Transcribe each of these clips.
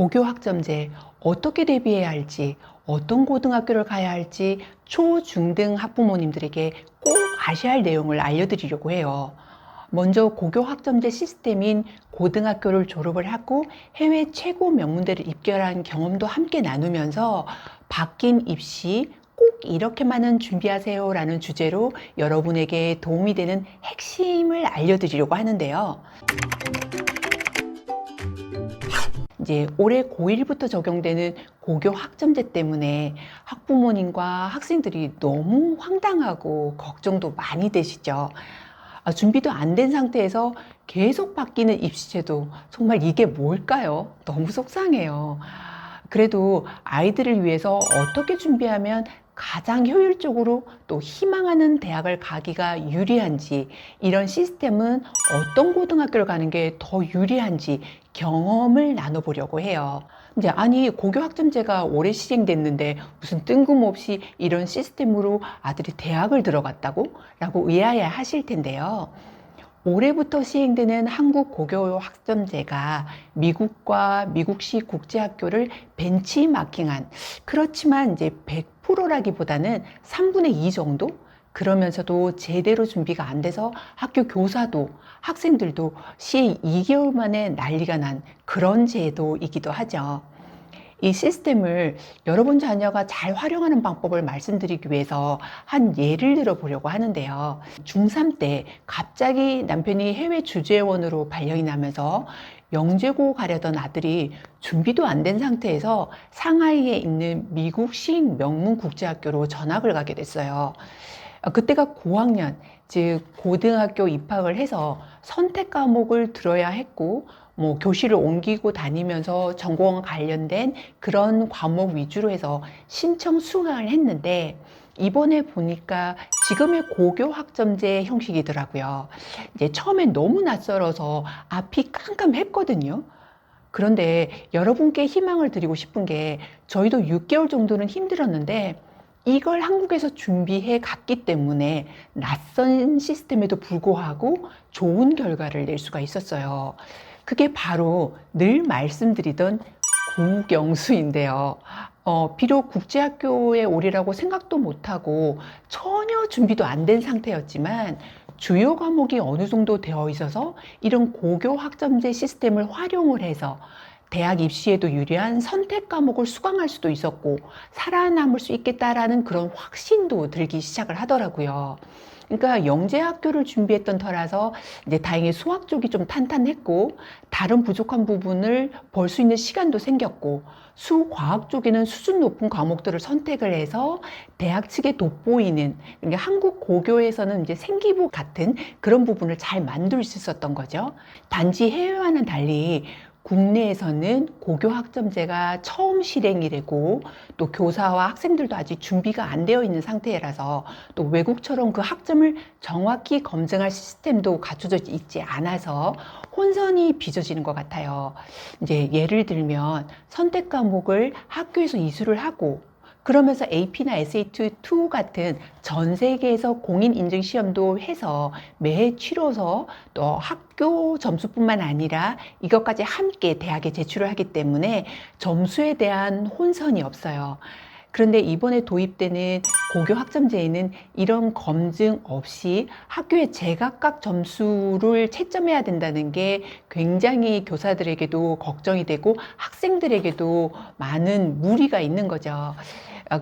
고교 학점제 어떻게 대비해야 할지, 어떤 고등학교를 가야 할지 초, 중 등 학부모님들에게 꼭 아셔야 할 내용을 알려드리려고 해요. 먼저 고교 학점제 시스템인 고등학교를 졸업을 하고 해외 최고 명문대를 입결한 경험도 함께 나누면서 바뀐 입시 꼭 이렇게만은 준비하세요 라는 주제로 여러분에게 도움이 되는 핵심을 알려드리려고 하는데요. 이제 올해 고1부터 적용되는 고교 학점제 때문에 학부모님과 학생들이 너무 황당하고 걱정도 많이 되시죠. 준비도 안 된 상태에서 계속 바뀌는 입시제도, 정말 이게 뭘까요? 너무 속상해요. 그래도 아이들을 위해서 어떻게 준비하면 가장 효율적으로 또 희망하는 대학을 가기가 유리한지, 이런 시스템은 어떤 고등학교를 가는 게 더 유리한지 경험을 나눠보려고 해요. 이제 아니 고교 학점제가 올해 시행됐는데 무슨 뜬금없이 이런 시스템으로 아들이 대학을 들어갔다고? 라고 의아해 하실 텐데요. 올해부터 시행되는 한국 고교 학점제가 미국과 미국식 국제학교를 벤치마킹한, 그렇지만 이제 100%라기보다는 3분의 2 정도? 그러면서도 제대로 준비가 안 돼서 학교 교사도 학생들도 시행 2개월 만에 난리가 난 그런 제도이기도 하죠. 이 시스템을 여러분 자녀가 잘 활용하는 방법을 말씀드리기 위해서 한 예를 들어 보려고 하는데요. 중3 때 갑자기 남편이 해외 주재원으로 발령이 나면서 영재고 가려던 아들이 준비도 안 된 상태에서 상하이에 있는 미국식 명문 국제학교로 전학을 가게 됐어요. 그때가 고학년, 즉 고등학교 입학을 해서 선택 과목을 들어야 했고, 뭐 교실을 옮기고 다니면서 전공 관련된 그런 과목 위주로 해서 신청 수강을 했는데, 이번에 보니까 지금의 고교 학점제 형식이더라고요. 이제 처음엔 너무 낯설어서 앞이 깜깜했거든요. 그런데 여러분께 희망을 드리고 싶은 게, 저희도 6개월 정도는 힘들었는데 이걸 한국에서 준비해 갔기 때문에 낯선 시스템에도 불구하고 좋은 결과를 낼 수가 있었어요. 그게 바로 늘 말씀드리던 국영수인데요. 비록 국제학교에 오리라고 생각도 못하고 전혀 준비도 안 된 상태였지만 주요 과목이 어느 정도 되어 있어서 이런 고교 학점제 시스템을 활용을 해서 대학 입시에도 유리한 선택 과목을 수강할 수도 있었고 살아남을 수 있겠다라는 그런 확신도 들기 시작을 하더라고요. 그러니까 영재학교를 준비했던 터라서 이제 다행히 수학 쪽이 좀 탄탄했고 다른 부족한 부분을 볼 수 있는 시간도 생겼고, 수과학 쪽에는 수준 높은 과목들을 선택을 해서 대학 측에 돋보이는, 그러니까 한국 고교에서는 이제 생기부 같은 그런 부분을 잘 만들 수 있었던 거죠. 단지 해외와는 달리 국내에서는 고교 학점제가 처음 실행이 되고 또 교사와 학생들도 아직 준비가 안 되어 있는 상태라서 또 외국처럼 그 학점을 정확히 검증할 시스템도 갖춰져 있지 않아서 혼선이 빚어지는 것 같아요. 이제 예를 들면 선택 과목을 학교에서 이수를 하고 그러면서 AP나 SAT2 같은 전 세계에서 공인 인증 시험도 해서 매해 치러서 또 학교 점수뿐만 아니라 이것까지 함께 대학에 제출을 하기 때문에 점수에 대한 혼선이 없어요. 그런데 이번에 도입되는 고교 학점제에는 이런 검증 없이 학교의 제각각 점수를 채점해야 된다는 게 굉장히 교사들에게도 걱정이 되고 학생들에게도 많은 무리가 있는 거죠.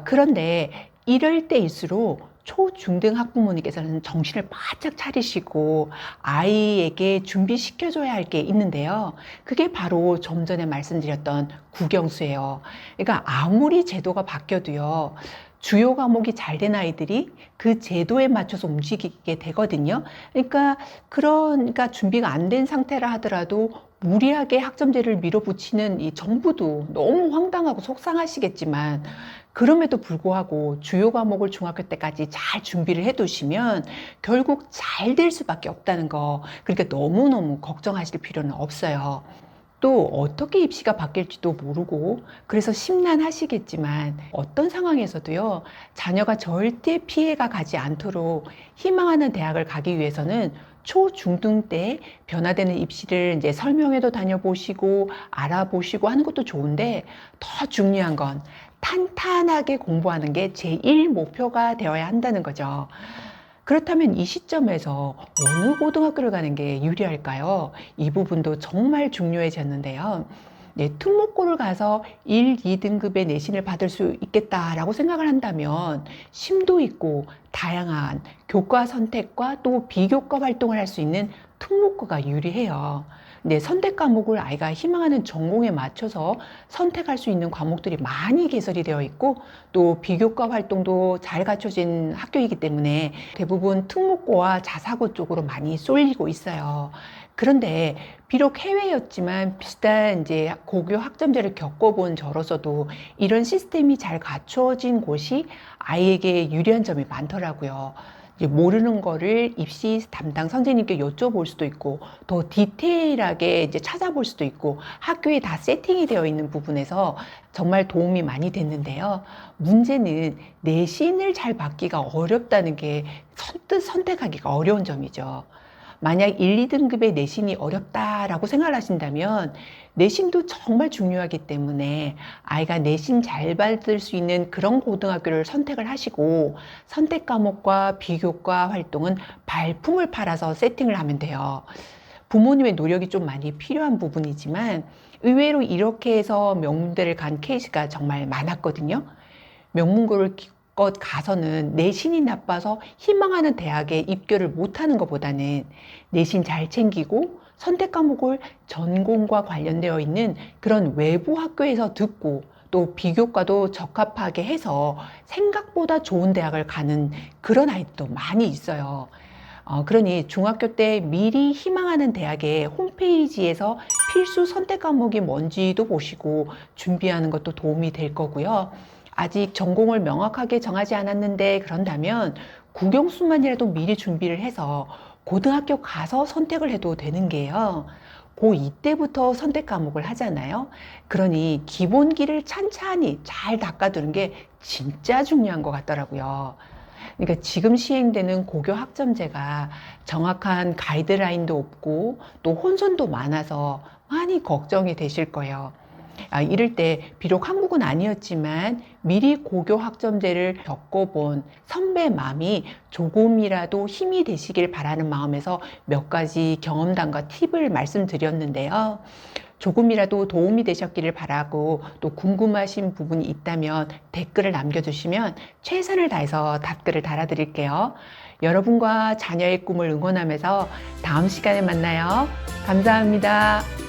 그런데 이럴 때일수록 초, 중등 학부모님께서는 정신을 바짝 차리시고 아이에게 준비시켜줘야 할 게 있는데요. 그게 바로 좀 전에 말씀드렸던 국영수예요. 그러니까 아무리 제도가 바뀌어도요, 주요 과목이 잘 된 아이들이 그 제도에 맞춰서 움직이게 되거든요. 그러니까 준비가 안 된 상태라 하더라도 무리하게 학점제를 밀어붙이는 이 정부도 너무 황당하고 속상하시겠지만, 그럼에도 불구하고 주요 과목을 중학교 때까지 잘 준비를 해 두시면 결국 잘 될 수밖에 없다는 거, 그러니까 너무너무 걱정하실 필요는 없어요. 또 어떻게 입시가 바뀔지도 모르고 그래서 심란하시겠지만 어떤 상황에서도요, 자녀가 절대 피해가 가지 않도록 희망하는 대학을 가기 위해서는 초, 중등 때 변화되는 입시를 이제 설명회도 다녀보시고 알아보시고 하는 것도 좋은데 더 중요한 건 탄탄하게 공부하는 게 제1 목표가 되어야 한다는 거죠. 그렇다면 이 시점에서 어느 고등학교를 가는 게 유리할까요? 이 부분도 정말 중요해졌는데요. 네, 특목고를 가서 1, 2등급의 내신을 받을 수 있겠다라고 생각을 한다면 심도 있고 다양한 교과 선택과 또 비교과 활동을 할 수 있는 특목고가 유리해요. 네, 선택 과목을 아이가 희망하는 전공에 맞춰서 선택할 수 있는 과목들이 많이 개설이 되어 있고 또 비교과 활동도 잘 갖춰진 학교이기 때문에 대부분 특목고와 자사고 쪽으로 많이 쏠리고 있어요. 그런데 비록 해외였지만 비슷한 이제 고교 학점제를 겪어본 저로서도 이런 시스템이 잘 갖춰진 곳이 아이에게 유리한 점이 많더라고요. 이제 모르는 거를 입시 담당 선생님께 여쭤볼 수도 있고 더 디테일하게 이제 찾아볼 수도 있고 학교에 다 세팅이 되어 있는 부분에서 정말 도움이 많이 됐는데요. 문제는 내신을 잘 받기가 어렵다는 게 선뜻 선택하기가 어려운 점이죠. 만약 1, 2등급의 내신이 어렵다라고 생각을 하신다면 내신도 정말 중요하기 때문에 아이가 내신 잘 받을 수 있는 그런 고등학교를 선택을 하시고 선택 과목과 비교과 활동은 발품을 팔아서 세팅을 하면 돼요. 부모님의 노력이 좀 많이 필요한 부분이지만 의외로 이렇게 해서 명문대를 간 케이스가 정말 많았거든요. 명문고를 기껏 가서는 내신이 나빠서 희망하는 대학에 입교를 못하는 것보다는 내신 잘 챙기고 선택 과목을 전공과 관련되어 있는 그런 외부 학교에서 듣고 또 비교과도 적합하게 해서 생각보다 좋은 대학을 가는 그런 아이들도 많이 있어요. 그러니 중학교 때 미리 희망하는 대학의 홈페이지에서 필수 선택 과목이 뭔지도 보시고 준비하는 것도 도움이 될 거고요. 아직 전공을 명확하게 정하지 않았는데 그런다면 국영수만이라도 미리 준비를 해서 고등학교 가서 선택을 해도 되는 게요. 고2 때부터 선택 과목을 하잖아요. 그러니 기본기를 찬찬히 잘 닦아두는 게 진짜 중요한 것 같더라고요. 그러니까 지금 시행되는 고교 학점제가 정확한 가이드라인도 없고 또 혼선도 많아서 많이 걱정이 되실 거예요. 이럴 때 비록 한국은 아니었지만 미리 고교 학점제를 겪어본 선배 마음이 조금이라도 힘이 되시길 바라는 마음에서 몇 가지 경험담과 팁을 말씀드렸는데요. 조금이라도 도움이 되셨기를 바라고 또 궁금하신 부분이 있다면 댓글을 남겨주시면 최선을 다해서 답글을 달아드릴게요. 여러분과 자녀의 꿈을 응원하면서 다음 시간에 만나요. 감사합니다.